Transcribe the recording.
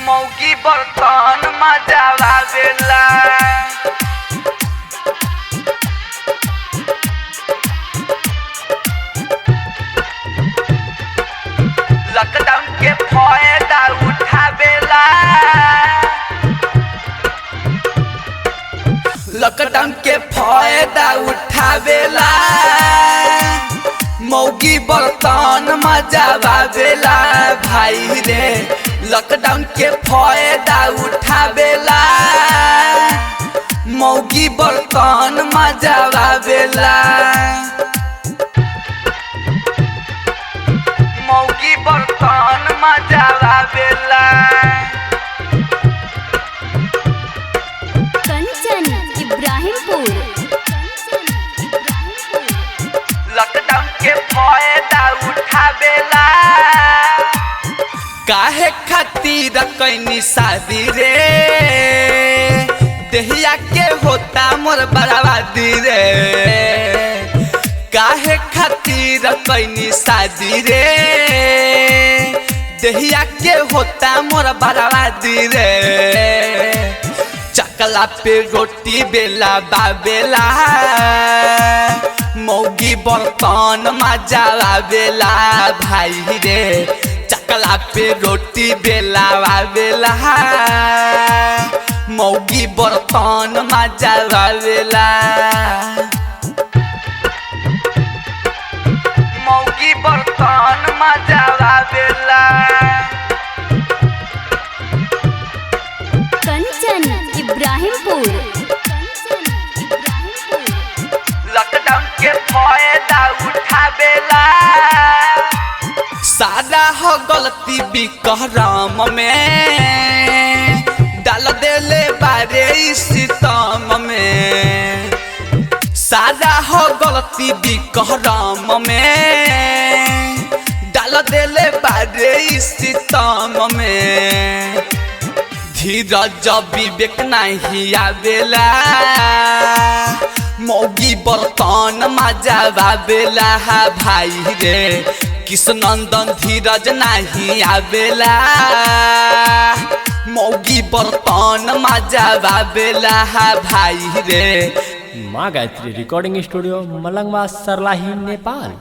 मौगी बर्तन मजावेला। लॉकडाउन के फायदा उठावेला। लॉकडाउन के फायदा उठावेला। मौगी बर्तन मजावेला भाई रे। लॉकडाउन के फायदा उठावेला। मौगी बर्तन मजावेला। मौगी बर्तन मजावेला। कंचन इब्राहिमपुर। लॉकडाउन के फायदा उठावेला। काहे खातिर कैनी शादी रे। देहिया के होता मोर बर्बादी रे। काहे खातिर कैनी शादी रे। देहिया के होता मोर बर्बादी रे। चकला पे रोटी बेला बाबेला। मौगी बर्तन मजावेला भाई रे। चकला पे रोटी बेला बाबेला। मौगी बर्तन मजावेला। मौगी बर्तन मजावेला। कंचन इब्राहिमपुर। लॉकडाउन के फायदा उठावेला। सादा हो गलती बिकराम में। डाल देले बारे सितम में। सादा हो गलती बिकराम में। डाल देले बारे सितम में। धीरज विवेक नहीं आवेला। मौगी बर्तन मजावेला भाई रे। कृष्णनंदन धीरज नहीं आवेला। मौगी बर्तन मजावेला भाई रे। माँ गायत्री रिकॉर्डिंग स्टूडियो मलंगवा सरलाही नेपाल।